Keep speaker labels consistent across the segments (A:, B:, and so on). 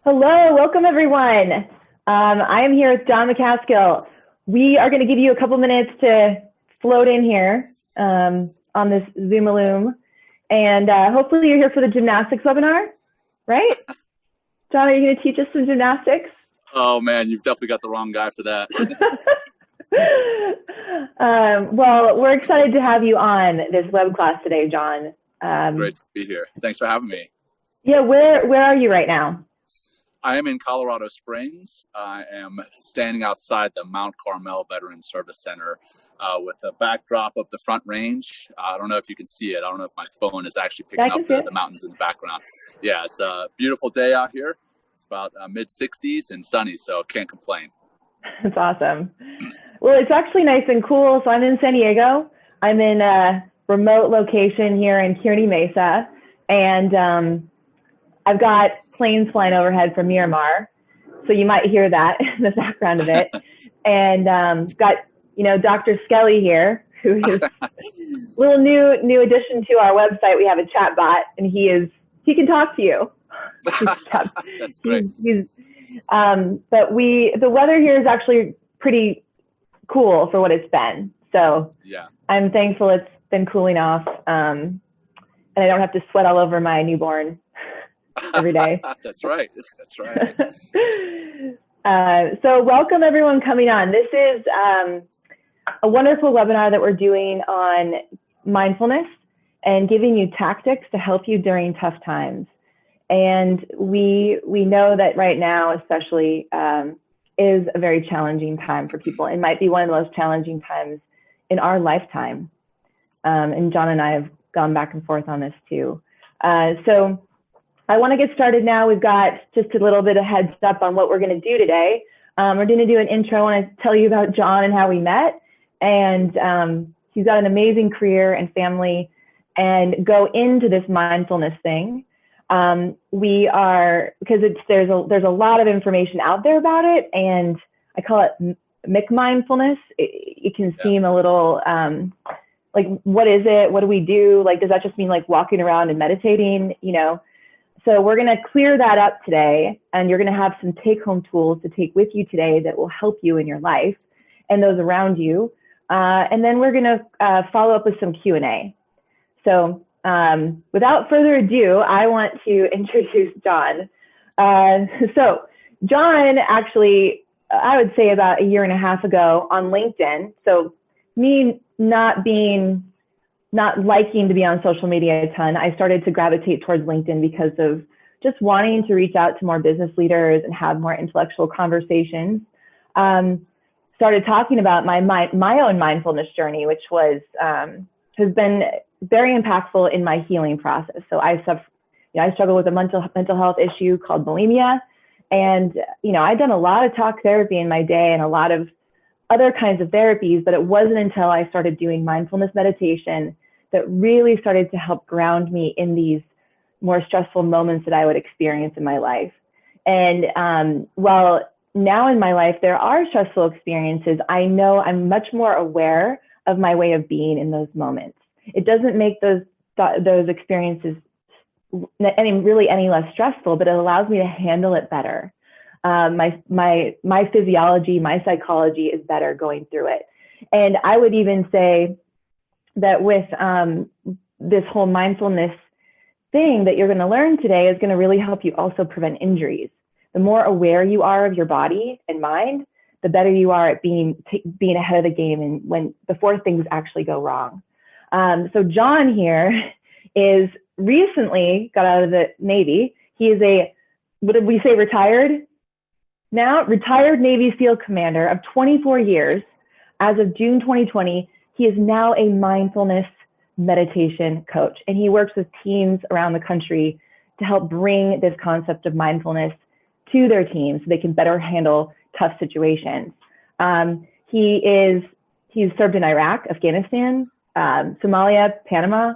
A: Hello, welcome everyone. I am here with John Macaskill. We are going to give you a couple minutes to float in here on this Zoom-a-loom. And hopefully you're here for the gymnastics webinar, right? John, are you going to teach us some gymnastics?
B: Oh man, you've definitely got the wrong guy for that.
A: Well, we're excited to have you on this web class today, John.
B: Great to be here. Thanks for having me.
A: Yeah, where are you right now?
B: I am in Colorado Springs. I am standing outside the Mount Carmel Veterans Service Center with the backdrop of the Front Range. I don't know if you can see it. I don't know if my phone is actually picking up the mountains in the background. Yeah, it's a beautiful day out here. It's about mid-60s and sunny, so can't complain.
A: That's awesome. Well, it's actually nice and cool. So I'm in San Diego. I'm in a remote location here in Kearney Mesa. And I've got planes flying overhead from Miramar. So you might hear that in the background of it. And got, Dr. Skelly here, who is a little new addition to our website. We have a chat bot, and he can talk to you.
B: That's great.
A: But the weather here is actually pretty cool for what it's been. So yeah, I'm thankful it's been cooling off, and I don't have to sweat all over my newborn every day.
B: That's right. That's right.
A: So welcome everyone coming on. This is a wonderful webinar that we're doing on mindfulness and giving you tactics to help you during tough times. And we know that right now, especially, is a very challenging time for people. It might be one of the most challenging times in our lifetime. And John and I have gone back and forth on this too. So I want to get started now. We've got just a little bit of heads up on what we're going to do today. We're going to do an intro. I want to tell you about John and how we met. And he's got an amazing career and family, and go into this mindfulness thing. Because there's a lot of information out there about it, and I call it McMindfulness. It can seem a little like, what is it? What do we do? Like, does that just mean like walking around and meditating? So we're going to clear that up today, and you're going to have some take-home tools to take with you today that will help you in your life and those around you. And then we're going to follow up with some Q&A. So without further ado, I want to introduce John. So John, actually, I would say about a year and a half ago on LinkedIn. So me not liking to be on social media a ton, I started to gravitate towards LinkedIn because of just wanting to reach out to more business leaders and have more intellectual conversations. Started talking about my own mindfulness journey, which has been very impactful in my healing process. So I struggle with a mental health issue called bulimia. And, I'd done a lot of talk therapy in my day and a lot of other kinds of therapies, but it wasn't until I started doing mindfulness meditation that really started to help ground me in these more stressful moments that I would experience in my life. And while now in my life there are stressful experiences, I know I'm much more aware of my way of being in those moments. It doesn't make those experiences any less stressful, but it allows me to handle it better. My physiology, my psychology is better going through it. And I would even say that with this whole mindfulness thing that you're going to learn today is going to really help you also prevent injuries. The more aware you are of your body and mind, the better you are at being ahead of the game and before things actually go wrong. So John here is recently got out of the Navy. He is what did we say, retired Navy SEAL commander of 24 years. As of June 2020, he is now a mindfulness meditation coach, and he works with teams around the country to help bring this concept of mindfulness to their teams so they can better handle tough situations. He's served in Iraq, Afghanistan, Somalia, Panama.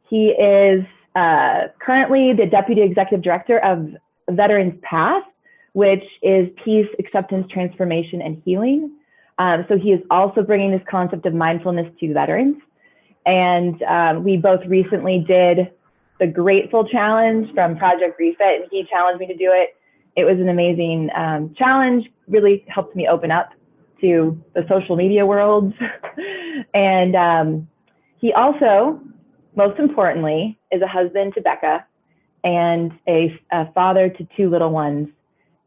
A: He is currently the Deputy Executive Director of Veterans Path, which is Peace, Acceptance, Transformation, and Healing. So he is also bringing this concept of mindfulness to veterans. And we both recently did the Grateful Challenge from Project Reset, and he challenged me to do it. It was an amazing challenge, really helped me open up to the social media world. And he also, most importantly, is a husband to Becca and a father to 2 little ones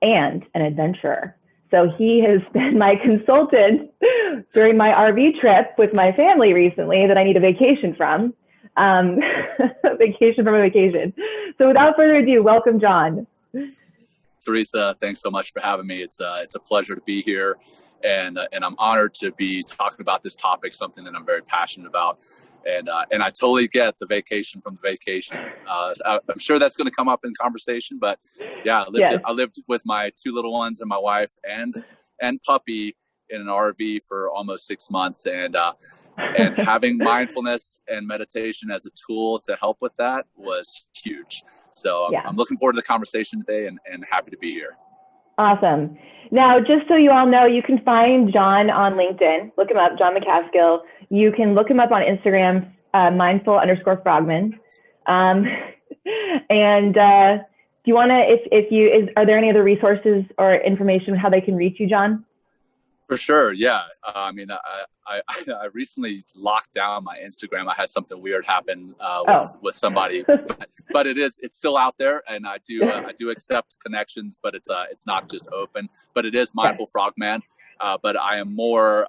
A: and an adventurer. So he has been my consultant during my RV trip with my family recently that I need a vacation from. Vacation from a vacation. So without further ado, welcome, John.
B: Theresa, thanks so much for having me. It's a pleasure to be here, and I'm honored to be talking about this topic, something that I'm very passionate about. And I totally get the vacation from the vacation. I'm sure that's going to come up in conversation, but yeah, I lived with my 2 little ones and my wife and puppy in an RV for almost 6 months, and having mindfulness and meditation as a tool to help with that was huge. So I'm looking forward to the conversation today and happy to be here. Awesome.
A: Now, just so you all know, you can find John on LinkedIn. Look him up, John Macaskill. You can look him up on Instagram, mindful_frogman. And do you want to, are there any other resources or information how they can reach you, John?
B: For sure. Yeah. I mean, I recently locked down my Instagram. I had something weird happen with somebody, but it's still out there, and I do accept connections, but it's not just open. But it is Mindful Frogman. But I am more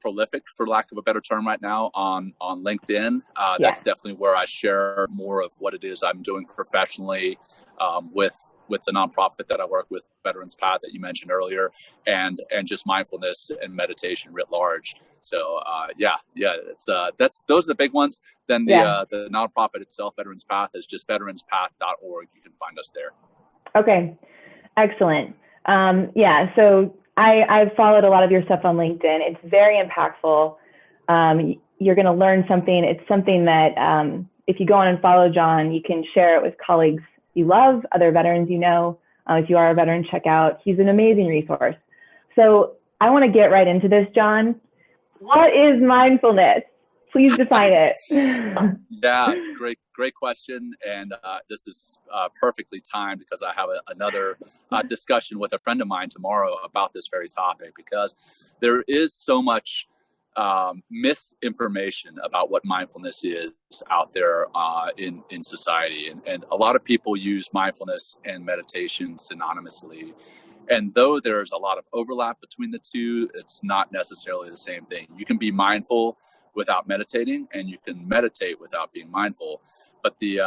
B: prolific, for lack of a better term, right now on LinkedIn. That's definitely where I share more of what it is I'm doing professionally with the nonprofit that I work with, Veterans Path, that you mentioned earlier, and just mindfulness and meditation writ large. So those are the big ones. Then the nonprofit itself, Veterans Path, is just veteranspath.org. You can find us there. Okay, excellent.
A: So I've followed a lot of your stuff on LinkedIn. It's very impactful. You're going to learn something. It's something that if you go on and follow John, you can share it with colleagues you love, other veterans you know. If you are a veteran, check out. He's an amazing resource. So I want to get right into this, John. What is mindfulness? Please define it.
B: Yeah, great question. And this is perfectly timed because I have another discussion with a friend of mine tomorrow about this very topic, because there is so much misinformation about what mindfulness is out there in society. And a lot of people use mindfulness and meditation synonymously. And though there's a lot of overlap between the two, it's not necessarily the same thing. You can be mindful without meditating, and you can meditate without being mindful. But the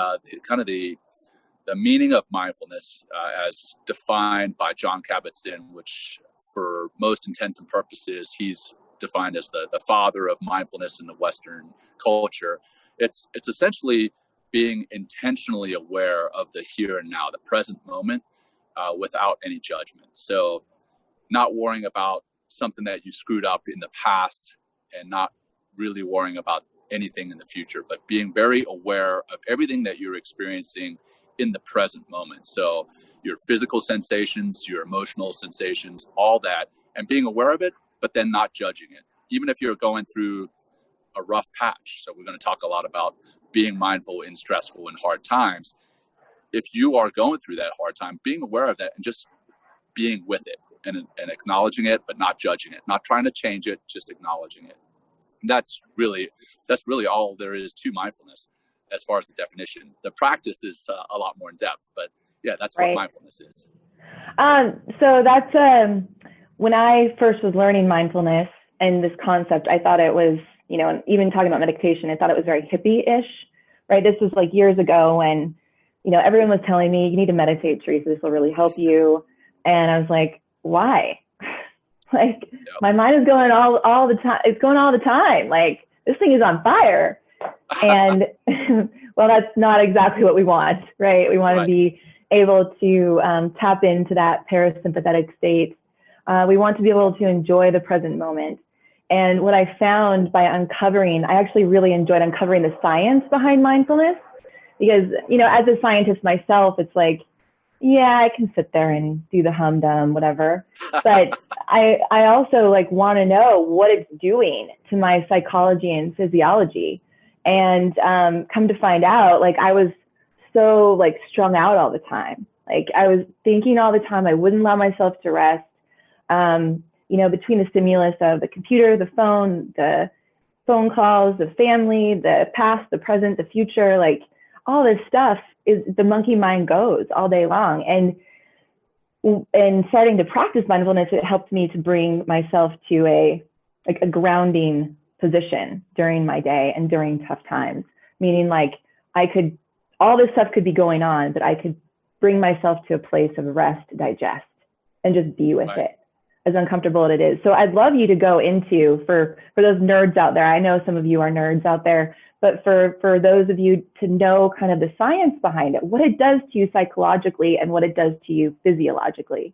B: meaning of mindfulness, as defined by John Kabat-Zinn, which for most intents and purposes, he's defined as the father of mindfulness in the Western culture. It's essentially being intentionally aware of the here and now, the present moment, without any judgment. So not worrying about something that you screwed up in the past, and not really worrying about anything in the future, but being very aware of everything that you're experiencing in the present moment. So your physical sensations, your emotional sensations, all that, and being aware of it, but then not judging it, even if you're going through a rough patch. So we're going to talk a lot about being mindful in stressful and hard times. If you are going through that hard time, being aware of that and just being with it and acknowledging it, but not judging it, not trying to change it, just acknowledging it. That's really all there is to mindfulness as far as the definition. The practice is a lot more in depth, but yeah, that's what mindfulness is.
A: So that's when I first was learning mindfulness and this concept, I thought it was, and even talking about meditation, I thought it was very hippie-ish, right? This was like years ago when, everyone was telling me, you need to meditate, Theresa, this will really help you. And I was like, why? My mind is going all the time. It's going all the time. Like, this thing is on fire. And well, that's not exactly what we want, right? We want to be able to tap into that parasympathetic state. We want to be able to enjoy the present moment. And what I found by uncovering, I actually really enjoyed uncovering the science behind mindfulness, because, as a scientist myself, it's like, yeah, I can sit there and do the humdum, whatever. But I also want to know what it's doing to my psychology and physiology. And come to find out, like I was so like strung out all the time. Like I was thinking all the time. I wouldn't allow myself to rest. You know, between the stimulus of the computer, the phone calls, the family, the past, the present, the future, like all this stuff is the monkey mind goes all day long. And starting to practice mindfulness, it helped me to bring myself to a grounding position during my day and during tough times. Meaning like all this stuff could be going on, but I could bring myself to a place of rest, digest, and just be with it, as uncomfortable as it is. So I'd love you to go into, for those nerds out there, I know some of you are nerds out there, but for those of you to know kind of the science behind it, what it does to you psychologically and what it does to you physiologically.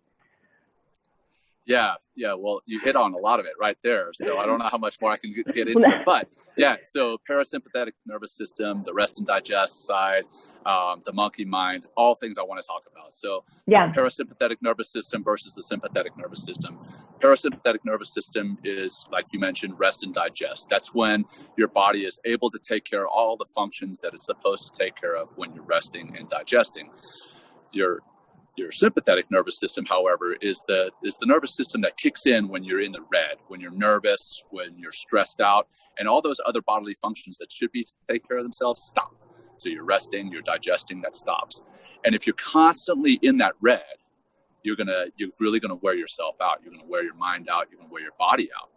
B: Yeah. Well, you hit on a lot of it right there. So I don't know how much more I can get into it, but yeah. So parasympathetic nervous system, the rest and digest side, the monkey mind, all things I want to talk about. So parasympathetic nervous system versus the sympathetic nervous system. Parasympathetic nervous system is, like you mentioned, rest and digest. That's when your body is able to take care of all the functions that it's supposed to take care of when you're resting and digesting. Your sympathetic nervous system, however, is the nervous system that kicks in when you're in the red, when you're nervous, when you're stressed out, and all those other bodily functions that should be to take care of themselves stop. So you're resting, you're digesting, that stops. And if you're constantly in that red, you're really gonna wear yourself out. You're gonna wear your mind out. You're gonna wear your body out.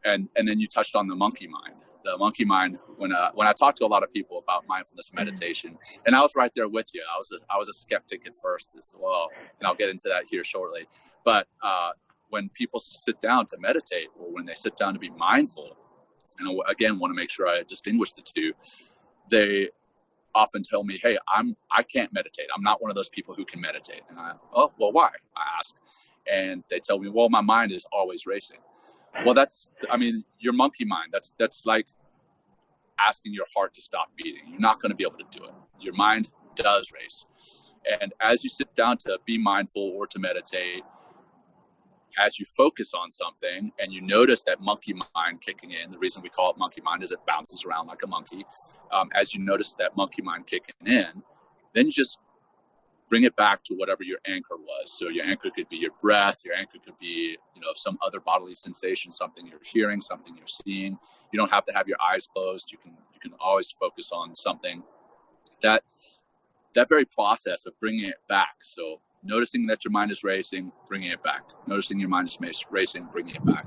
B: And then you touched on the monkey mind. The monkey mind, when I talk to a lot of people about mindfulness meditation, and I was right there with you. I was a skeptic at first as well, and I'll get into that here shortly. But when people sit down to meditate, or when they sit down to be mindful, and I, again, want to make sure I distinguish the two, they often tell me, "Hey, I can't meditate. I'm not one of those people who can meditate." And well, why? I ask, and they tell me, "Well, my mind is always racing." Well, your monkey mind, that's like asking your heart to stop beating. You're not going to be able to do it. Your mind does race. And as you sit down to be mindful or to meditate, as you focus on something and you notice that monkey mind kicking in, the reason we call it monkey mind is it bounces around like a monkey. As you notice that monkey mind kicking in, then you just bring it back to whatever your anchor was. So your anchor could be your breath. Your anchor could be, some other bodily sensation, something you're hearing, something you're seeing. You don't have to have your eyes closed. You can always focus on something. That very process of bringing it back. So noticing that your mind is racing, bringing it back. Noticing your mind is racing, bringing it back.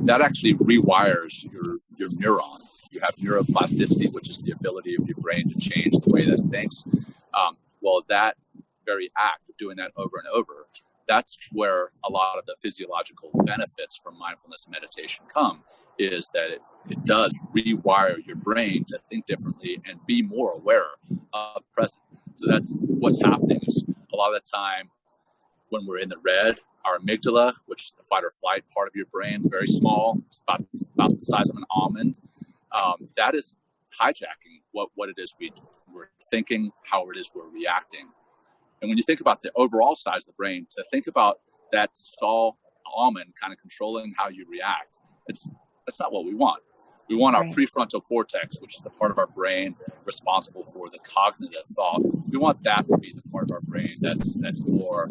B: That actually rewires your neurons. You have neuroplasticity, which is the ability of your brain to change the way that it thinks. That very act of doing that over and over, that's where a lot of the physiological benefits from mindfulness and meditation come, is that it does rewire your brain to think differently and be more aware of the present. So that's what's happening. Is a lot of the time when we're in the red, our amygdala, which is the fight or flight part of your brain, very small, it's about the size of an almond, that is hijacking what it is we're thinking, how it is we're reacting. And when you think about the overall size of the brain, to think about that small almond kind of controlling how you react, that's not what we want. We want our prefrontal cortex, which is the part of our brain responsible for the cognitive thought. We want that to be the part of our brain that's more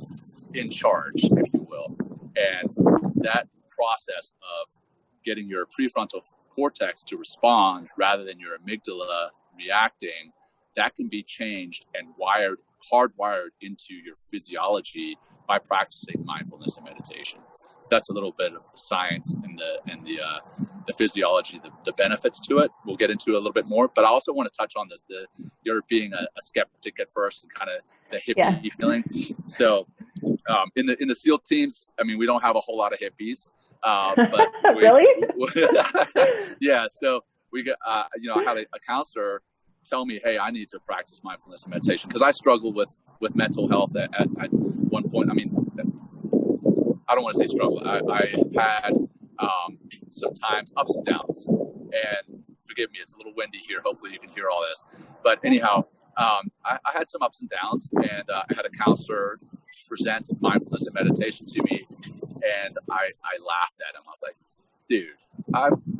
B: in charge, if you will. And that process of getting your prefrontal cortex to respond rather than your amygdala reacting, that can be changed and hardwired into your physiology by practicing mindfulness and meditation. So that's a little bit of the science and the physiology, the benefits to it. We'll get into it a little bit more, but I also want to touch on you're being a skeptic at first and kind of the hippie feeling. So in the SEAL teams, we don't have a whole lot of hippies, but
A: really?
B: Yeah. So we got, I had a counselor tell me, hey, I need to practice mindfulness and meditation, because I struggled with mental health at one point. I don't want to say struggle. I had sometimes ups and downs, and forgive me, it's a little windy here. Hopefully you can hear all this. But anyhow, I had some ups and downs, and I had a counselor present mindfulness and meditation to me, and I laughed at him. I was like, dude,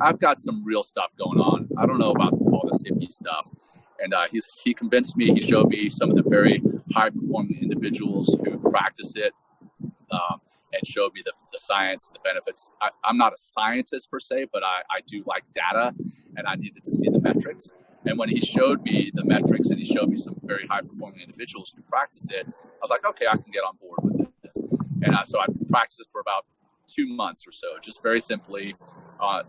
B: I've got some real stuff going on. I don't know about all this hippie stuff. And he convinced me. He showed me some of the very high performing individuals who practice it, and showed me the science, the benefits. I'm not a scientist per se, but I do like data, and I needed to see the metrics. And when he showed me the metrics and he showed me some very high performing individuals who practice it, I was like, okay, I can get on board with it. And so I practiced it for about 2 months or so, just very simply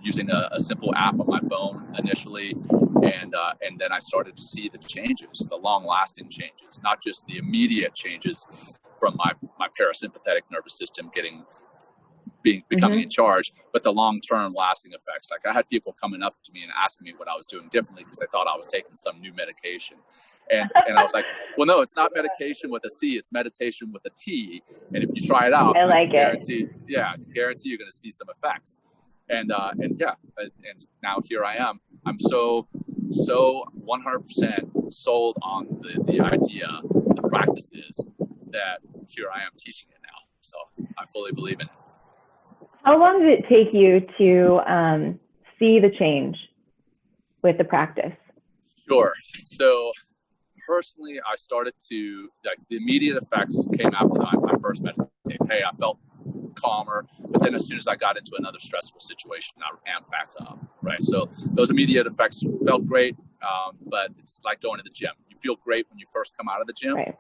B: using a simple app on my phone initially. And then I started to see the changes, the long-lasting changes, not just the immediate changes from my parasympathetic nervous system becoming in charge, but the long-term lasting effects. Like I had people coming up to me and asking me what I was doing differently because they thought I was taking some new medication. And I was like, well, no, it's not medication with a C, it's meditation with a T. And if you try it out, I guarantee you're going to see some effects. And now here I am. I'm so 100% sold on the idea, the practices, that here I am teaching it now. So I fully believe in it.
A: How long did it take you to see the change with the practice?
B: Sure. So personally, I started to, the immediate effects came after my first meditation. Hey, I felt calmer, but then as soon as I got into another stressful situation, I ramped back up, right? So those immediate effects felt great, but it's like going to the gym. You feel great when you first come out of the gym, right?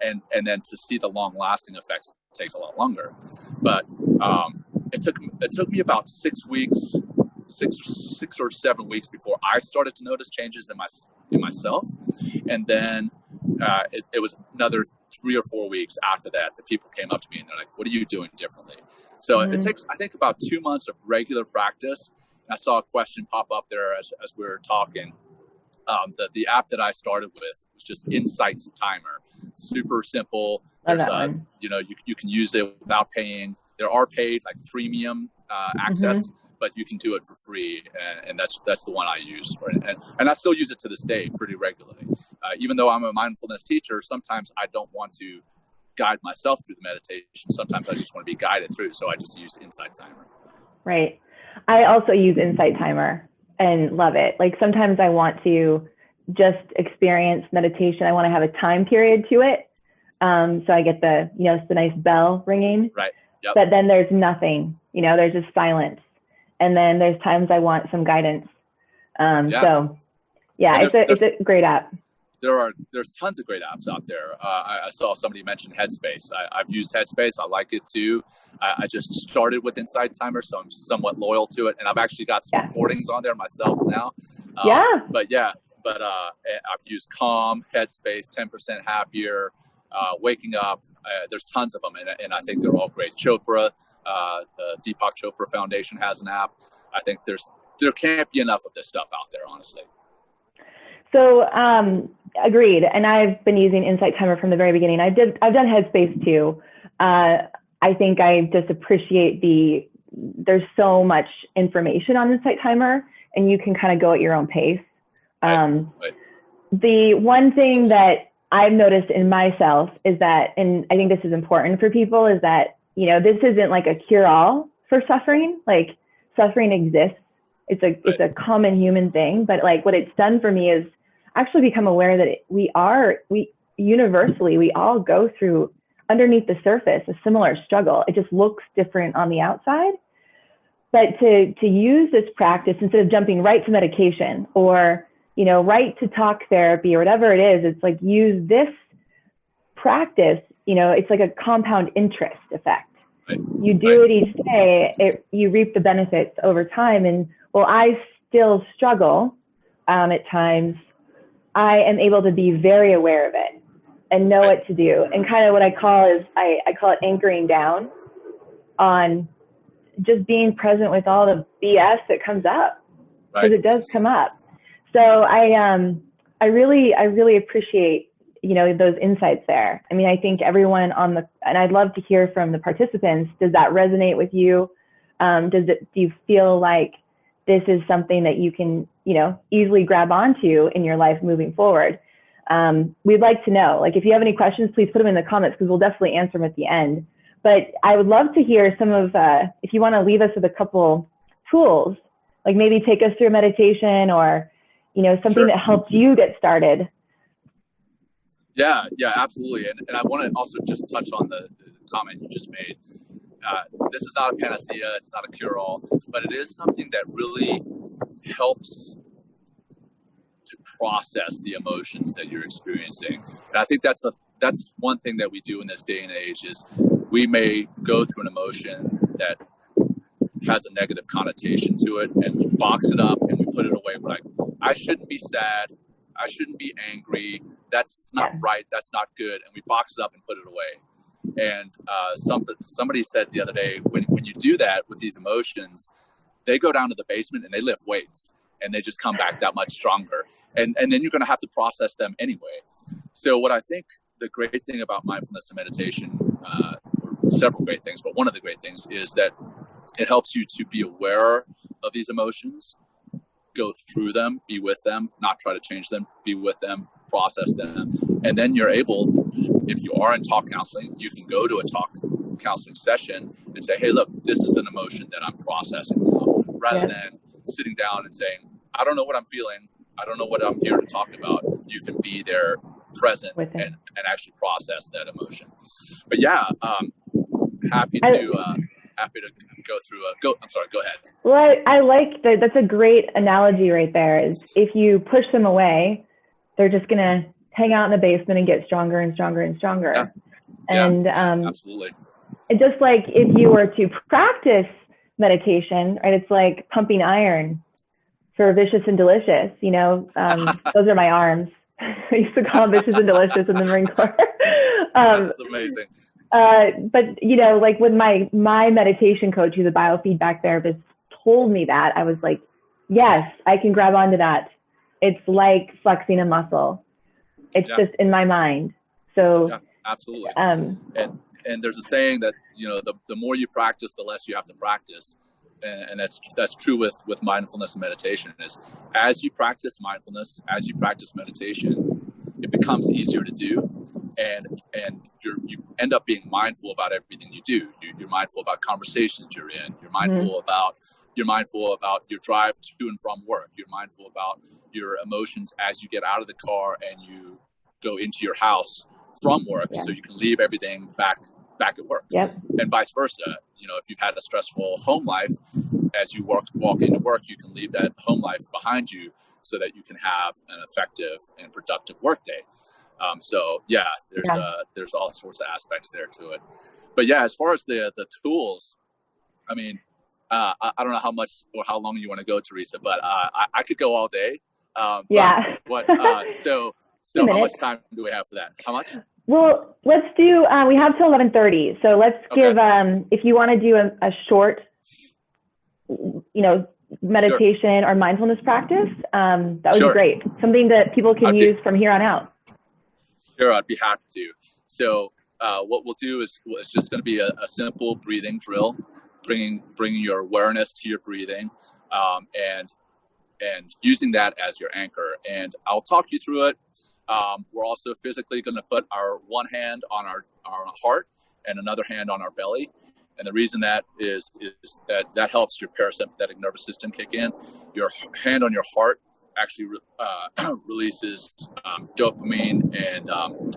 B: And then to see the long-lasting effects takes a lot longer. But it took me about 6 weeks, six or 7 weeks before I started to notice changes in myself, and then it was another 3 or 4 weeks after that people came up to me and they're like, "What are you doing differently?" So it takes, I think, about 2 months of regular practice. I saw a question pop up there as we were talking. The app that I started with was just Insight Timer. Super simple. There's you can use it without paying. There are paid like premium access, but you can do it for free, and that's the one I use, and I still use it to this day pretty regularly. Even though I'm a mindfulness teacher, sometimes I don't want to guide myself through the meditation. Sometimes I just want to be guided through, so I just use Insight Timer.
A: Right. I also use Insight Timer and love it. Like sometimes I want to just experience meditation. I want to have a time period to it. So I get the nice bell ringing.
B: Right. Yep.
A: But then there's nothing, there's just silence. And then there's times I want some guidance. So yeah, it's a great app.
B: There's tons of great apps out there. I saw somebody mention Headspace. I've used Headspace. I like it too. I just started with Insight Timer, so I'm somewhat loyal to it. And I've actually got some recordings on there myself now. But I've used Calm, Headspace, 10% Happier, Waking Up. There's tons of them, and I think they're all great. Chopra, the Deepak Chopra Foundation has an app. I think there can't be enough of this stuff out there, honestly.
A: So agreed. And I've been using Insight Timer from the very beginning. I've done Headspace too. I think I just appreciate there's so much information on Insight Timer, and you can kind of go at your own pace. Right. The one thing that I've noticed in myself is that, and I think this is important for people, is that, this isn't like a cure-all for suffering. Like suffering exists. It's a common human thing, but like what it's done for me is actually become aware that we universally all go through underneath the surface a similar struggle. It just looks different on the outside. But to use this practice instead of jumping right to medication or right to talk therapy or whatever it is, it's like use this practice, it's like a compound interest effect. Right. You do it each day, you reap the benefits over time. And while I still struggle at times, I am able to be very aware of it and know what to do. And kind of what I call it anchoring down on just being present with all the BS that comes up, because it does come up. So I really appreciate, those insights there. I mean, I think everyone and I'd love to hear from the participants. Does that resonate with you? Do you feel like this is something that you can, easily grab onto in your life moving forward? We'd like to know, like, if you have any questions, please put them in the comments, because we'll definitely answer them at the end. But I would love to hear some of, if you want to leave us with a couple tools Like maybe take us through a meditation or, something
B: Sure.
A: that helped you get started.
B: Yeah, absolutely. And I want to also just touch on the comment you just made. This is not a panacea, it's not a cure-all, but it is something that really helps to process the emotions that you're experiencing. And I think that's one thing that we do in this day and age is we may go through an emotion that has a negative connotation to it, and we box it up and we put it away. We're like, I shouldn't be sad, I shouldn't be angry, that's not right, that's not good, and we box it up and put it away. And somebody said the other day, when you do that with these emotions, they go down to the basement and they lift weights, and they just come back that much stronger. And then you're going to have to process them anyway. So what I think the great thing about mindfulness and meditation, or several great things, but one of the great things is that it helps you to be aware of these emotions, go through them, be with them, not try to change them, be with them, process them. And then you're able, if you are in talk counseling, you can go to a talk counseling session and say, hey, look, this is an emotion that I'm processing now, rather than sitting down and saying, I don't know what I'm feeling, I don't know what I'm here to talk about. You can be there present and actually process that emotion. But yeah, happy to go through I'm sorry, go ahead.
A: Well, I like that. That's a great analogy right there, is if you push them away, they're just going to hang out in the basement and get stronger and stronger and stronger. And
B: absolutely.
A: And just like if you were to practice meditation, right, it's like pumping iron for vicious and delicious, those are my arms. I used to call them vicious and delicious in the Marine Corps.
B: That's amazing.
A: But, like when my meditation coach, who's a biofeedback therapist, told me that, I was like, yes, I can grab onto that. It's like flexing a muscle. It's just in my mind. So
B: absolutely. And there's a saying that, the more you practice, the less you have to practice. And that's true with mindfulness and meditation, is as you practice mindfulness, as you practice meditation, it becomes easier to do. And you end up being mindful about everything you do. You're mindful about conversations you're in. You're mindful about your drive to and from work. You're mindful about your emotions as you get out of the car and you go into your house from work, so you can leave everything back at work. And vice versa. If you've had a stressful home life, as you walk into work, you can leave that home life behind you so that you can have an effective and productive workday. There's all sorts of aspects there to it. But as far as the tools, I mean, I don't know how much or how long you want to go, Theresa, but I could go all day. So how much time do we have for that? How much?
A: Well, let's do, we have till 11:30. So let's give, if you want to do a short, meditation or mindfulness practice, that would be great. Something that people can use from here on out.
B: Sure, I'd be happy to. So what we'll do is just going to be a simple breathing drill, bringing your awareness to your breathing, and using that as your anchor. And I'll talk you through it. We're also physically going to put our one hand on our heart and another hand on our belly. And the reason that is that helps your parasympathetic nervous system kick in. Your hand on your heart actually releases dopamine and I'm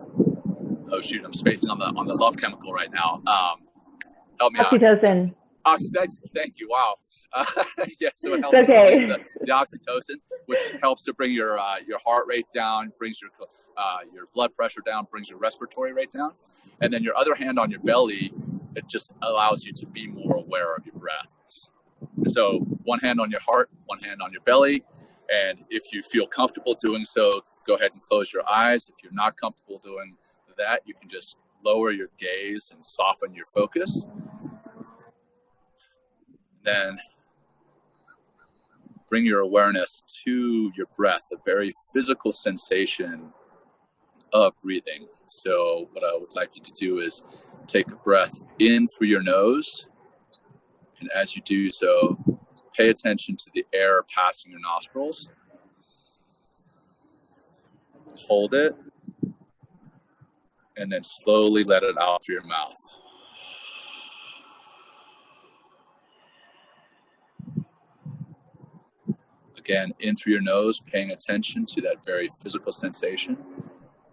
B: spacing on the love chemical right now. Help me
A: oxytocin.
B: Oxytocin. Thank you. Wow. So it helps to release the oxytocin, which helps to bring your heart rate down, brings your blood pressure down, brings your respiratory rate down. And then your other hand on your belly, it just allows you to be more aware of your breath. So one hand on your heart, one hand on your belly. And if you feel comfortable doing so, go ahead and close your eyes. If you're not comfortable doing that, you can just lower your gaze and soften your focus. Then bring your awareness to your breath, the very physical sensation of breathing. So what I would like you to do is take a breath in through your nose. And as you do so, pay attention to the air passing your nostrils. Hold it. And then slowly let it out through your mouth. Again, in through your nose, paying attention to that very physical sensation.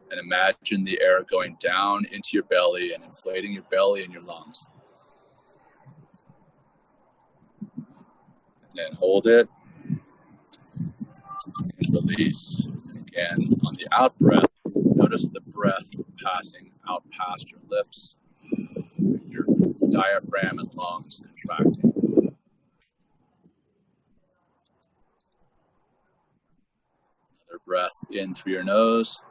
B: And imagine the air going down into your belly and inflating your belly and your lungs. And then hold it and release. Again, on the out breath, notice the breath passing out past your lips, your diaphragm and lungs contracting. Another breath in through your nose.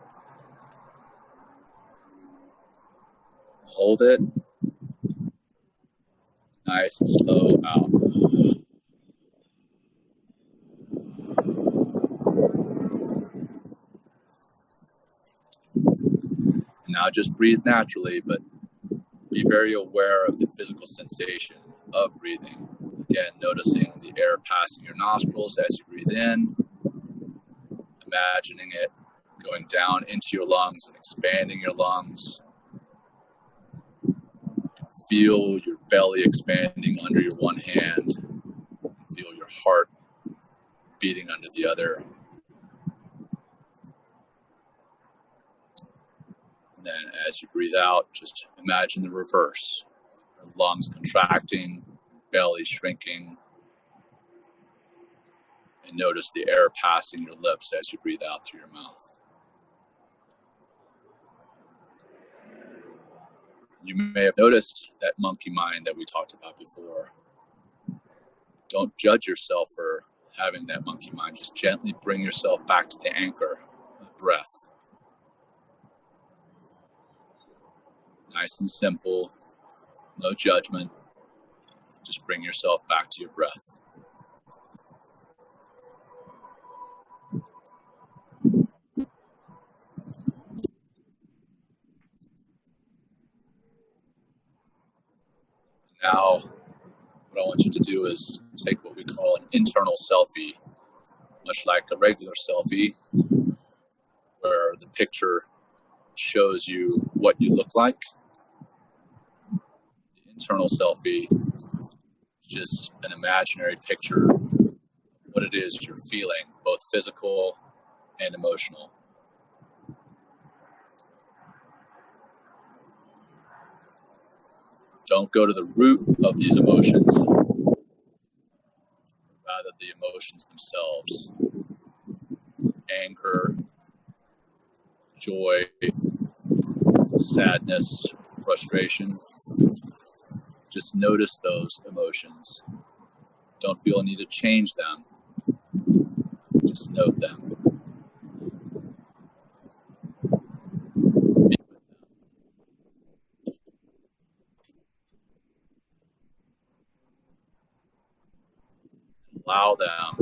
B: Hold it. Nice and slow out. Now just breathe naturally, but be very aware of the physical sensation of breathing. Again, noticing the air passing your nostrils as you breathe in, imagining it going down into your lungs and expanding your lungs. Feel your belly expanding under your one hand. Feel your heart beating under the other. And then as you breathe out, just imagine the reverse. Your lungs contracting, belly shrinking. And notice the air passing your lips as you breathe out through your mouth. You may have noticed that monkey mind that we talked about before. Don't judge yourself for having that monkey mind. Just gently bring yourself back to the anchor of the breath. Nice and simple, no judgment. Just bring yourself back to your breath. Now, what I want you to do is take what we call an internal selfie, much like a regular selfie, where the picture shows you what you look like. The internal selfie is just an imaginary picture of what it is you're feeling, both physical and emotional. Don't go to the root of these emotions, rather the emotions themselves. Anger, joy, sadness, frustration. Just notice those emotions. Don't feel a need to change them. Just note them. Allow them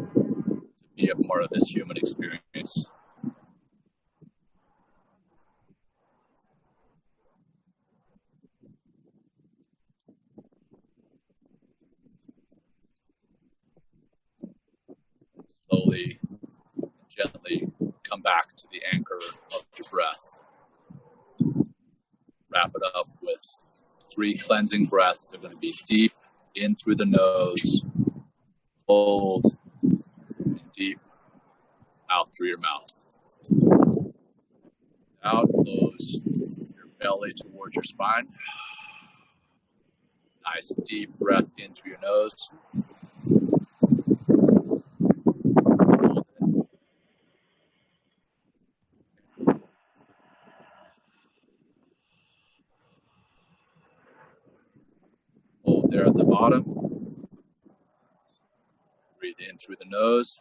B: to be a part of this human experience. Slowly and gently come back to the anchor of your breath. Wrap it up with 3 cleansing breaths. They're going to be deep in through the nose, hold, and deep out through your mouth. Out, close your belly towards your spine. Nice deep breath in through your nose. Hold there at the bottom. Breathe in through the nose.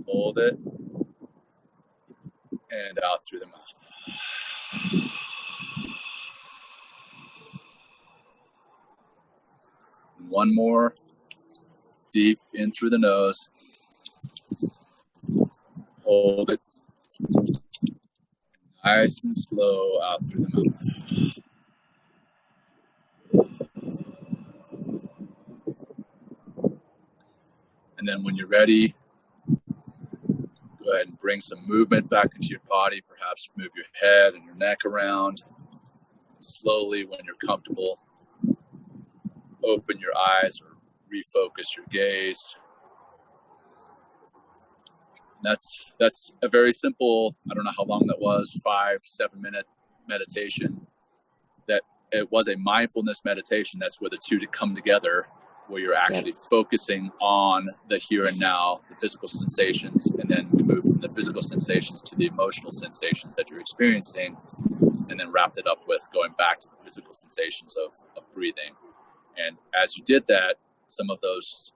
B: Hold it. And out through the mouth. One more. Deep in through the nose. Hold it. Nice and slow out through the mouth. And then when you're ready, go ahead and bring some movement back into your body. Perhaps move your head and your neck around. Slowly, when you're comfortable, open your eyes or refocus your gaze. That's a very simple, I don't know how long that was, 5-7 minute meditation. That it was a mindfulness meditation. That's where the two come together, where you're actually focusing on the here and now, the physical sensations, and then move from the physical sensations to the emotional sensations that you're experiencing, and then wrapped it up with going back to the physical sensations of breathing. And as you did that, some of those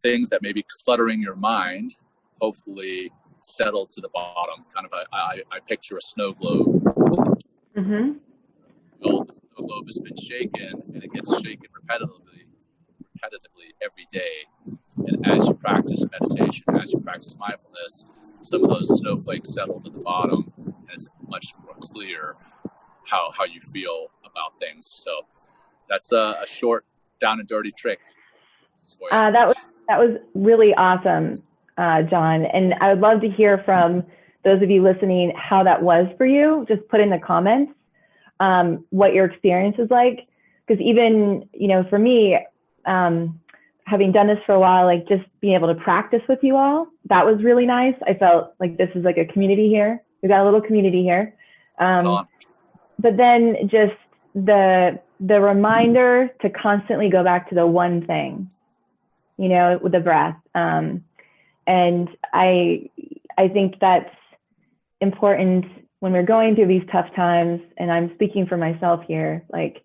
B: things that may be cluttering your mind hopefully settle to the bottom. Kind of I picture a snow globe.
A: Mm-hmm.
B: Well, the snow globe has been shaken, and it gets shaken repetitively every day. And as you practice meditation, as you practice mindfulness, some of those snowflakes settle to the bottom, and it's much more clear how you feel about things. So that's a short, down and dirty trick for you.
A: That was really awesome, John. And I would love to hear from those of you listening how that was for you. Just put in the comments what your experience is like. Because even, for me, having done this for a while, like just being able to practice with you all, that was really nice. I felt like this is like a community here. We've got a little community here. But then just the reminder to constantly go back to the one thing, with the breath. And I think that's important when we're going through these tough times, and I'm speaking for myself here, like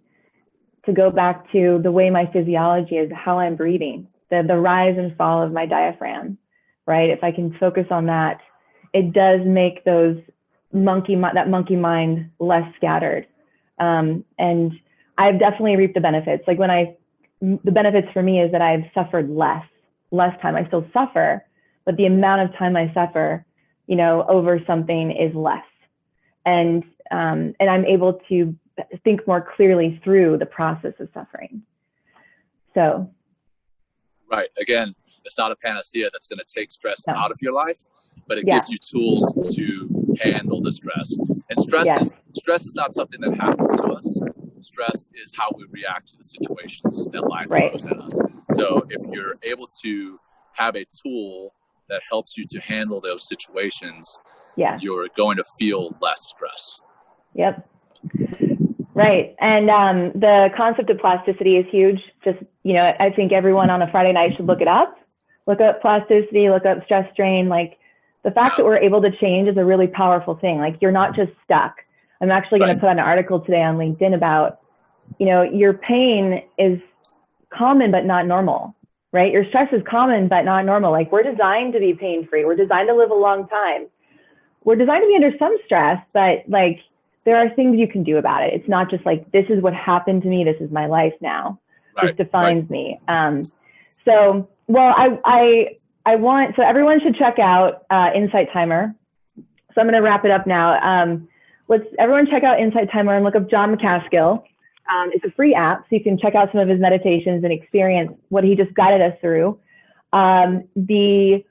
A: to go back to the way my physiology is, how I'm breathing, the rise and fall of my diaphragm, right? If I can focus on that, it does make that monkey mind less scattered. And I've definitely reaped the benefits. Like the benefits for me is that I've suffered less time. I still suffer, but the amount of time I suffer, over something is less. And I'm able to think more clearly through the process of suffering. So. Right.
B: Again, it's not a panacea that's going to take stress out of your life, but it gives you tools to handle the stress. And stress is not something that happens to us. Stress is how we react to the situations that life throws at us. So if you're able to have a tool that helps you to handle those situations, you're going to feel less stress.
A: Yep. Right. And the concept of plasticity is huge. Just, I think everyone on a Friday night should look it up. Look up plasticity, look up stress strain. Like the fact that we're able to change is a really powerful thing. Like you're not just stuck. I'm actually going to put an article today on LinkedIn about, your pain is common but not normal, right? Your stress is common but not normal. Like we're designed to be pain-free. We're designed to live a long time. We're designed to be under some stress, but like there are things you can do about it. It's not just like, this is what happened to me. This is my life now. This defines me. So everyone should check out Insight Timer. So I'm going to wrap it up now. Let's everyone check out Insight Timer and look up John Macaskill. It's a free app, so you can check out some of his meditations and experience what he just guided us through. The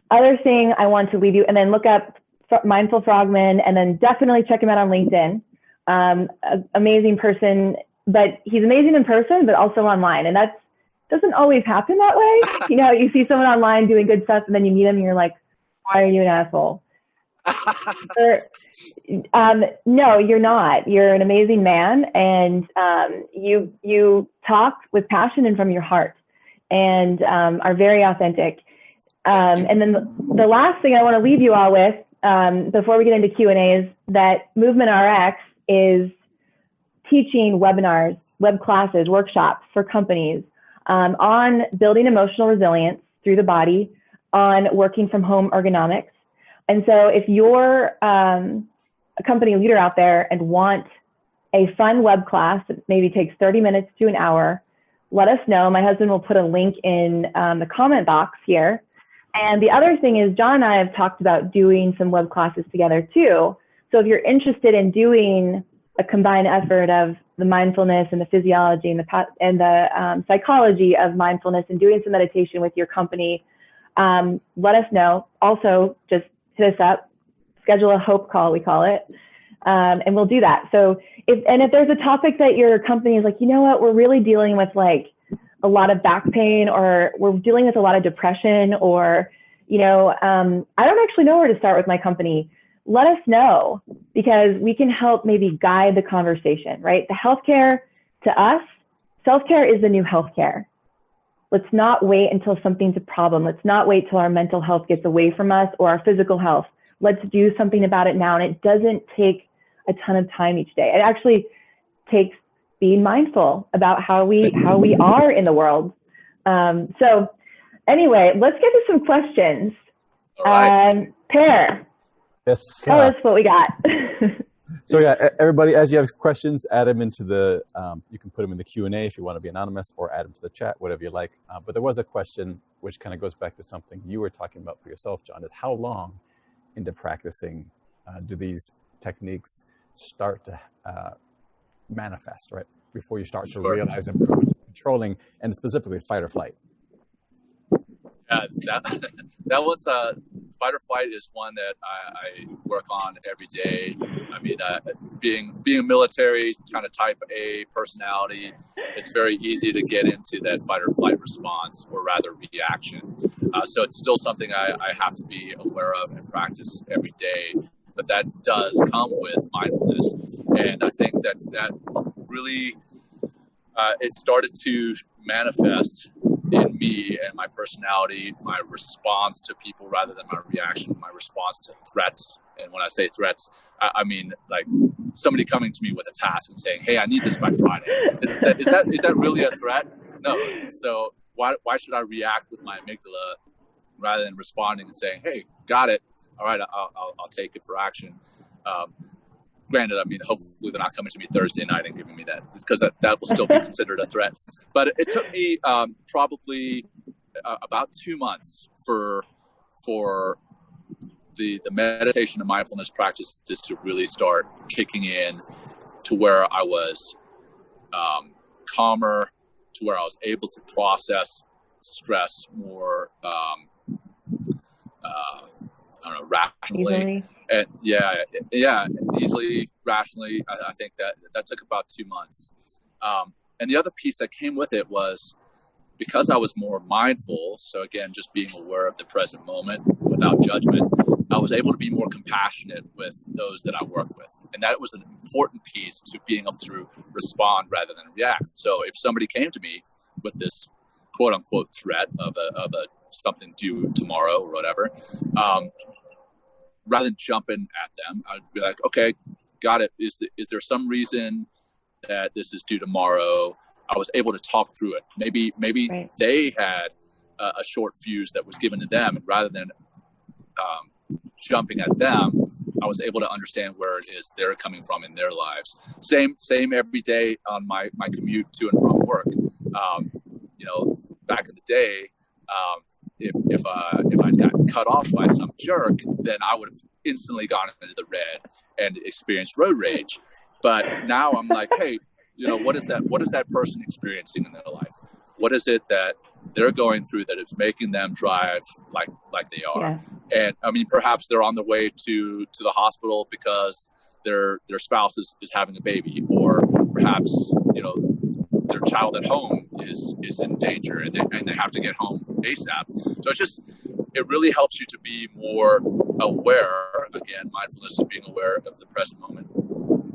A: other thing I want to leave you, and then look up Mindful Frogman, and then definitely check him out on LinkedIn. Amazing person, but he's amazing in person, but also online. And that doesn't always happen that way. You see someone online doing good stuff, and then you meet him and you're like, why are you an asshole? No, you're not. You're an amazing man, and you talk with passion and from your heart, and are very authentic. And then the last thing I want to leave you all with, before we get into Q&A, is that Movement RX is teaching webinars, web classes, workshops for companies on building emotional resilience through the body, on working from home ergonomics. And so if you're a company leader out there and want a fun web class that maybe takes 30 minutes to an hour, let us know. My husband will put a link in the comment box here. And the other thing is, John and I have talked about doing some web classes together too. So if you're interested in doing a combined effort of the mindfulness and the physiology and the psychology of mindfulness and doing some meditation with your company, let us know. Also, just hit us up, schedule a hope call, we call it, and we'll do that. So if there's a topic that your company is like, you know what, we're really dealing with like a lot of back pain, or we're dealing with a lot of depression, or, I don't actually know where to start with my company, let us know, because we can help maybe guide the conversation, right? The healthcare, to us, self-care is the new healthcare. Let's not wait until something's a problem. Let's not wait till our mental health gets away from us, or our physical health. Let's do something about it now. And it doesn't take a ton of time each day. It actually takes being mindful about how we are in the world. So anyway, let's get to some questions.
B: All right.
A: Per,
C: yes,
A: tell us what we got.
C: So yeah, everybody, as you have questions, add them into the, you can put them in the Q&A if you want to be anonymous, or add them to the chat, whatever you like. But there was a question which kind of goes back to something you were talking about for yourself, John, is how long into practicing do these techniques start to manifest, right? Before you start to realize improvements in controlling, and specifically fight or flight.
B: Yeah, that was fight or flight is one that I work on every day. I mean, being a military kind of type A personality, it's very easy to get into that fight or flight response, or rather reaction. So it's still something I have to be aware of and practice every day. But that does come with mindfulness, and I think that really it started to manifest in me and my personality, my response to people rather than my reaction, my response to threats. And when I say threats, I mean like somebody coming to me with a task and saying, "Hey, I need this by Friday." Is that really a threat? No. So why should I react with my amygdala rather than responding and saying, "Hey, got it. All right, I'll take it for action." Granted, I mean, hopefully they're not coming to me Thursday night and giving me that, because that will still be considered a threat. But it took me probably about 2 months for the meditation and mindfulness practices to really start kicking in, to where I was calmer, to where I was able to process stress more rationally.
A: Easily.
B: And easily, rationally. I think that took about 2 months. And the other piece that came with it was, because I was more mindful, so again, just being aware of the present moment without judgment, I was able to be more compassionate with those that I work with. And that was an important piece to being able to respond rather than react. So if somebody came to me with this quote unquote threat of a something due tomorrow or whatever, rather than jumping at them, I'd be like, okay, got it. Is there some reason that this is due tomorrow? I was able to talk through it. Maybe right. They had a short fuse that was given to them, and rather than jumping at them, I was able to understand where it is they're coming from in their lives. Same every day on my commute to and from work. Back in the day, if I'd gotten cut off by some jerk, then I would have instantly gone into the red and experienced road rage. But now I'm like, hey, what is that person experiencing in their life? What is it that they're going through that is making them drive like they are? Yeah. And I mean, perhaps they're on their way to the hospital because their spouse is having a baby, or perhaps their child at home is in danger and they have to get home ASAP. So it really helps you to be more aware. Again, mindfulness is being aware of the present moment,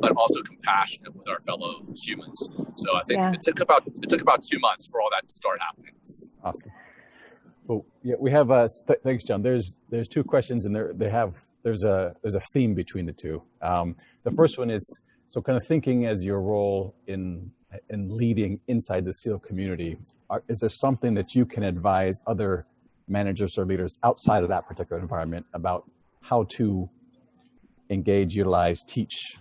B: but also compassionate with our fellow humans. So I think it took about 2 months for all that to start happening.
C: Awesome. Well, yeah, we have thanks, John. There's 2 questions, and there's a theme between the two. The first one is, so kind of thinking as your role in leading inside the SEAL community, is there something that you can advise other managers or leaders outside of that particular environment about how to engage, utilize, teach,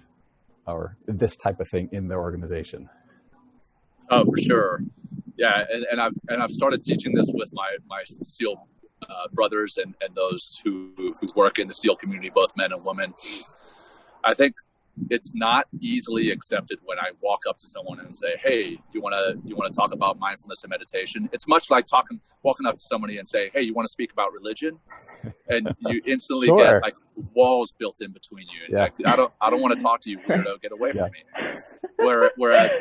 C: or this type of thing in their organization?
B: Oh, for sure. Yeah, and I've started teaching this with my SEAL brothers and those who work in the SEAL community, both men and women. I think it's not easily accepted when I walk up to someone and say, "Hey, you want to talk about mindfulness and meditation?" It's much like walking up to somebody and saying, "Hey, you want to speak about religion?" And you instantly get like walls built in between you. Yeah. Like, I don't want to talk to you, weirdo. Get away from me. Whereas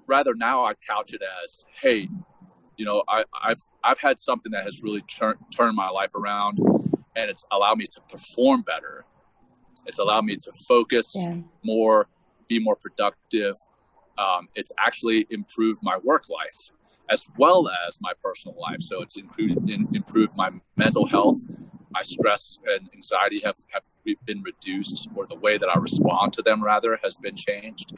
B: rather now I couch it as, hey, I've had something that has really turned my life around, and it's allowed me to perform better. It's allowed me to focus more, be more productive. It's actually improved my work life as well as my personal life. So it's improved my mental health. My stress and anxiety have been reduced, or the way that I respond to them rather has been changed.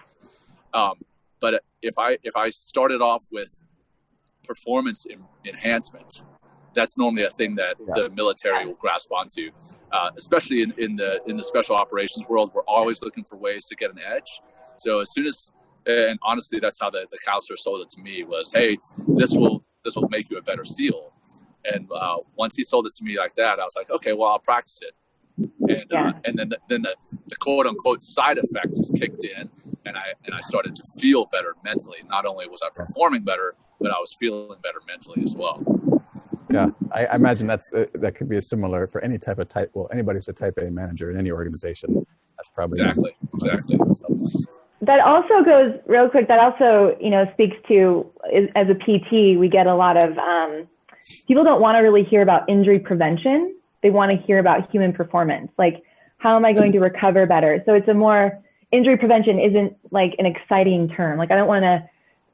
B: But if I started off with performance enhancement, that's normally a thing that the military will grasp onto, especially in the special operations world. We're always looking for ways to get an edge. So as soon as, and honestly, that's how the counselor sold it to me, was, hey, this will make you a better SEAL. And once he sold it to me like that, I was like, okay, well, I'll practice it. And then the quote unquote side effects kicked in, and I started to feel better mentally. Not only was I performing better, but I was feeling better mentally as well.
C: Yeah, I imagine that could be a similar for any type of type. Well, anybody who's a type A manager in any organization, that's probably
B: exactly.
A: That also goes real quick. That also, speaks to, as a PT, we get a lot of people don't want to really hear about injury prevention. They want to hear about human performance. Like, how am I going to recover better? So it's injury prevention isn't like an exciting term. Like, I don't want to,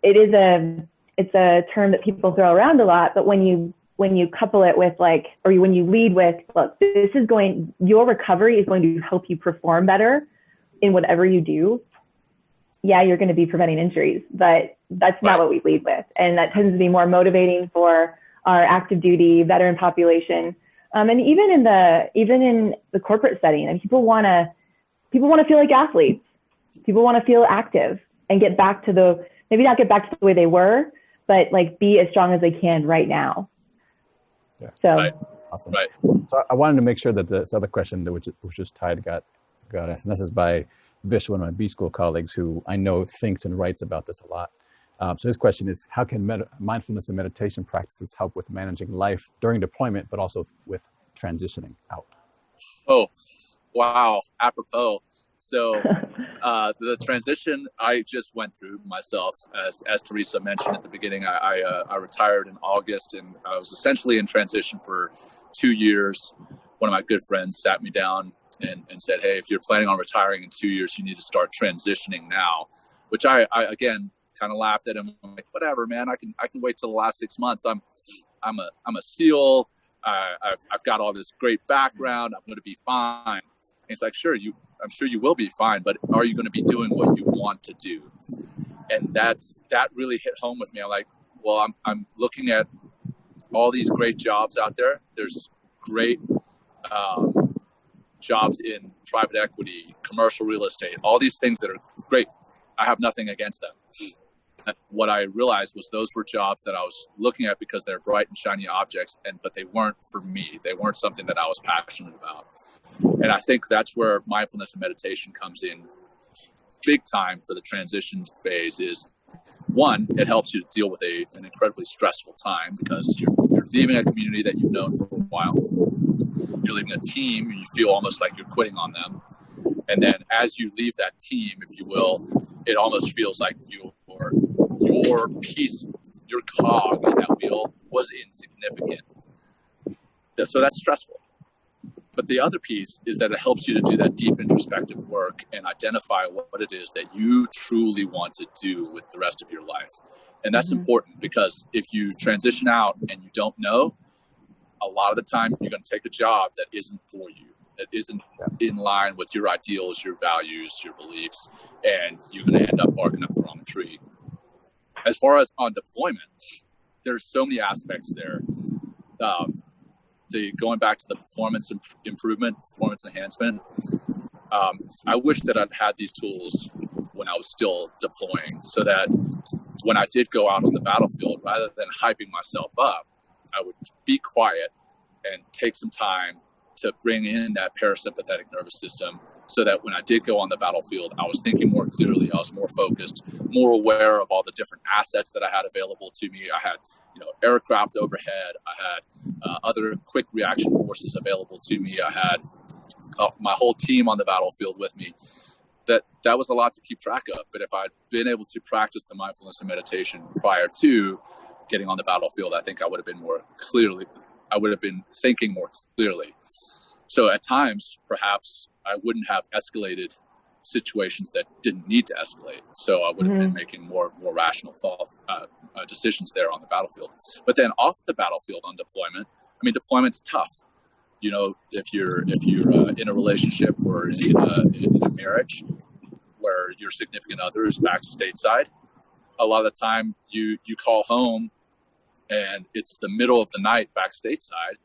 A: it's a term that people throw around a lot, but when you couple it with when you lead with, look, your recovery is going to help you perform better in whatever you do. Yeah, you're going to be preventing injuries, but that's not what we lead with. And that tends to be more motivating for our active duty veteran population. And even in the corporate setting, and people want to feel like athletes. People want to feel active and get back to maybe not get back to the way they were, but like be as strong as they can right now.
C: Yeah.
A: So
C: awesome. Right. So I wanted to make sure that this other question which was tied got asked, and this is by Vish, one of my B school colleagues who I know thinks and writes about this a lot. So his question is, how can mindfulness and meditation practices help with managing life during deployment, but also with transitioning out?
B: Oh, wow. Apropos. So the transition I just went through myself, as Theresa mentioned at the beginning, I retired in August, and I was essentially in transition for 2 years. One of my good friends sat me down and said, hey, if you're planning on retiring in 2 years, you need to start transitioning now, which I again, kind of laughed at him. I'm like, whatever, man, I can wait till the last 6 months. I'm a SEAL. I've got all this great background. I'm going to be fine. And he's like, I'm sure you will be fine, but are you going to be doing what you want to do? And that really hit home with me. I'm like, well, I'm looking at all these great jobs out there. There's great jobs in private equity, commercial real estate, all these things that are great. I have nothing against them. What I realized was those were jobs that I was looking at because they're bright and shiny objects, but they weren't for me. They weren't something that I was passionate about. And I think that's where mindfulness and meditation comes in big time for the transition phase. Is one, it helps you to deal with an incredibly stressful time, because you're leaving a community that you've known for a while. You're leaving a team and you feel almost like you're quitting on them. And then as you leave that team, if you will, it almost feels like your piece, your cog in that wheel was insignificant. So that's stressful. But the other piece is that it helps you to do that deep introspective work and identify what it is that you truly want to do with the rest of your life. And that's important, because if you transition out and you don't know, a lot of the time you're going to take a job that isn't for you, that isn't in line with your ideals, your values, your beliefs, and you're going to end up barking up the wrong tree. As far as on deployment, there's so many aspects there. Going back to the performance improvement, performance enhancement, I wish that I'd had these tools when I was still deploying, so that when I did go out on the battlefield, rather than hyping myself up, I would be quiet and take some time to bring in that parasympathetic nervous system, so that when I did go on the battlefield, I was thinking more clearly, I was more focused, more aware of all the different assets that I had available to me. I had, aircraft overhead. I had other quick reaction forces available to me. I had my whole team on the battlefield with me. that was a lot to keep track of. But if I'd been able to practice the mindfulness and meditation prior to getting on the battlefield, I think I would have been thinking more clearly. So at times, perhaps I wouldn't have escalated situations that didn't need to escalate. So I would have been making more rational thought decisions there on the battlefield. But then off the battlefield on deployment, I mean, deployment's tough. You know, if you're in a relationship or in a marriage where your significant other is back stateside, a lot of the time you call home and it's the middle of the night back stateside,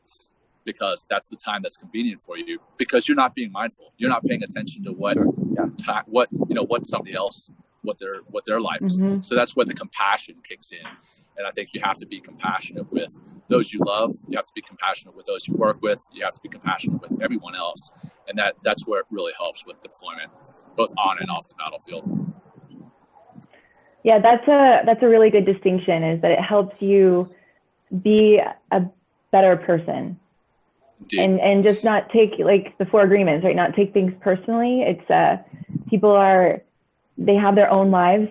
B: because that's the time that's convenient for you, because you're not being mindful. You're not paying attention to what somebody else, what their life is. So that's when the compassion kicks in. And I think you have to be compassionate with those you love. You have to be compassionate with those you work with. You have to be compassionate with everyone else. And that's where it really helps with deployment, both on and off the battlefield.
A: Yeah, that's a really good distinction, is that it helps you be a better person. Indeed. And just not take, like, the 4 agreements, right? Not take things personally. It's people they have their own lives,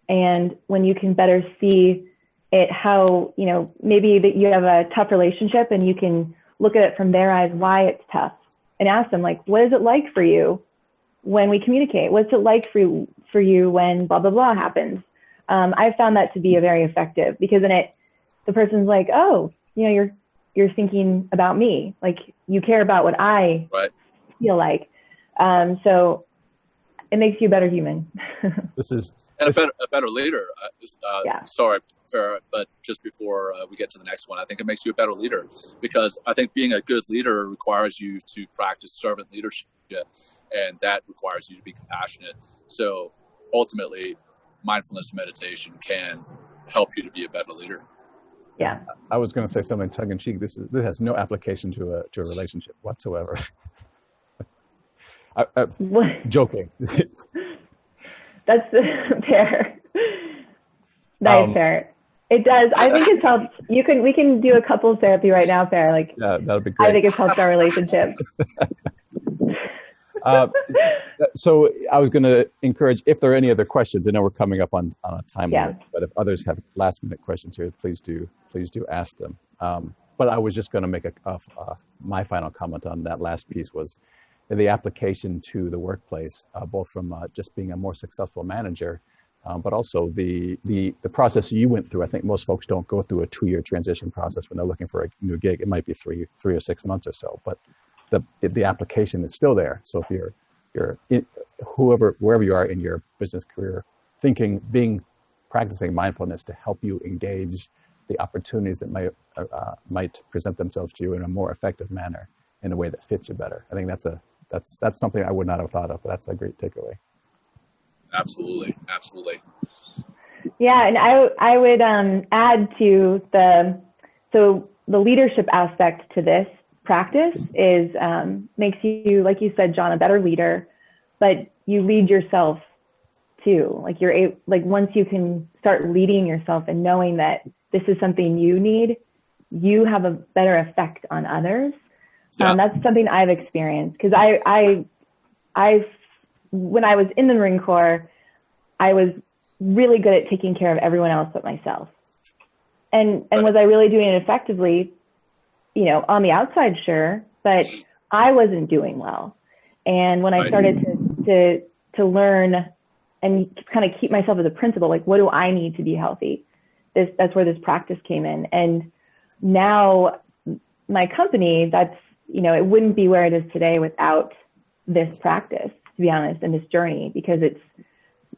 A: and when you can better see it, how, you know, maybe that you have a tough relationship and you can look at it from their eyes, why it's tough, and ask them, like, what is it like for you when we communicate? What's it like for you when blah, blah, blah happens? I found that to be a very effective, because then the person's like, oh, you know, you're thinking about me, like you care about what I feel like. So it makes you a better human.
B: And a better leader. Sorry, but just before we get to the next one, I think it makes you a better leader, because I think being a good leader requires you to practice servant leadership, and that requires you to be compassionate. So ultimately, mindfulness and meditation can help you to be a better leader.
C: Yeah, I was going to say something tongue in cheek. This has no application to a relationship whatsoever. Joking.
A: That's fair. That is fair. It does. I think it's helped. We can do a couples therapy right now, Fair. Like,
C: yeah, that'd be great.
A: I think it's helped our relationship.
C: So I was going to encourage, if there are any other questions, I know we're coming up on a time limit, but if others have last minute questions here, please do ask them. But I was just going to make my final comment on that last piece, was the application to the workplace, both from just being a more successful manager, but also the process you went through. I think most folks don't go through a 2-year transition process when they're looking for a new gig. It might be 3 or 6 months or so, but the application is still there. So if you're wherever you are in your business career, practicing mindfulness to help you engage the opportunities that might present themselves to you in a more effective manner, in a way that fits you better. I think that's something I would not have thought of, but that's a great takeaway.
B: Absolutely.
A: Yeah, and I would add to the leadership aspect to this practice is makes you, like you said, John, a better leader, but you lead yourself too. Like once you can start leading yourself and knowing that this is something you need, you have a better effect on others. Yeah. That's something I've experienced, because I when I was in the Marine Corps, I was really good at taking care of everyone else but myself. And was I really doing it effectively? You know, on the outside, sure, but I wasn't doing well. And when I started to learn and kind of keep myself as a principle, like, what do I need to be healthy? That's where this practice came in. And now my company, it wouldn't be where it is today without this practice, to be honest, and this journey, because it's,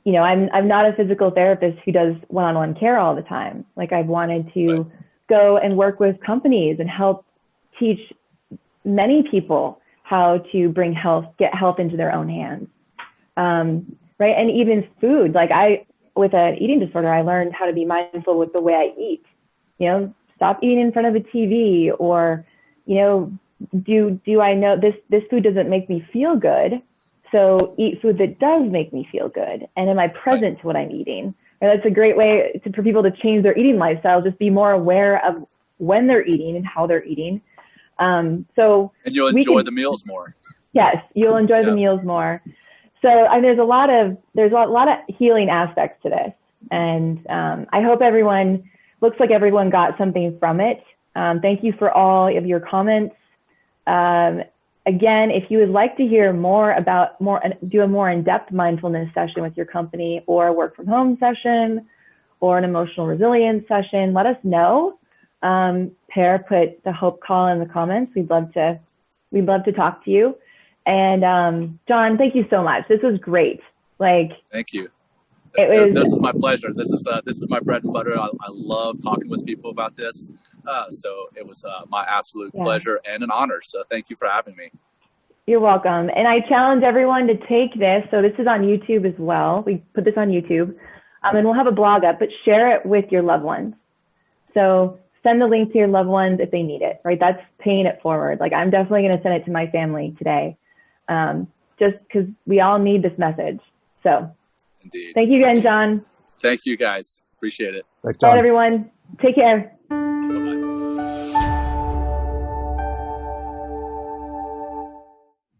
A: I'm not a physical therapist who does one-on-one care all the time. Like, I've wanted to go and work with companies and help teach many people how to get health into their own hands. Right. And even food, with an eating disorder, I learned how to be mindful with the way I eat, stop eating in front of a TV, or, do I know this food doesn't make me feel good? So eat food that does make me feel good. And am I present to what I'm eating? And that's a great way for people to change their eating lifestyle, just be more aware of when they're eating and how they're eating. And
B: you'll enjoy the meals more.
A: Yes, you'll enjoy the meals more. So there's a lot of healing aspects to this, and I hope looks like everyone got something from it. Thank you for all of your comments. Again, if you would like to hear do a more in-depth mindfulness session with your company, or a work from home session, or an emotional resilience session, let us know. Pear put the Hope Call in the comments. We'd love to talk to you. And John, thank you so much. This was great.
B: Thank you. This is my pleasure. This is my bread and butter. I love talking with people about this. So it was my absolute pleasure and an honor. So thank you for having me.
A: You're welcome. And I challenge everyone to take this. So this is on YouTube as well. We put this on YouTube, and we'll have a blog up, but share it with your loved ones. So send the link to your loved ones if they need it, right? That's paying it forward. I'm definitely going to send it to my family today, just because we all need this message. So
B: indeed.
A: Thank you again, John.
B: Thank you, guys. Appreciate it.
C: Thanks, John.
A: All right, everyone. Take care.
B: Bye-bye.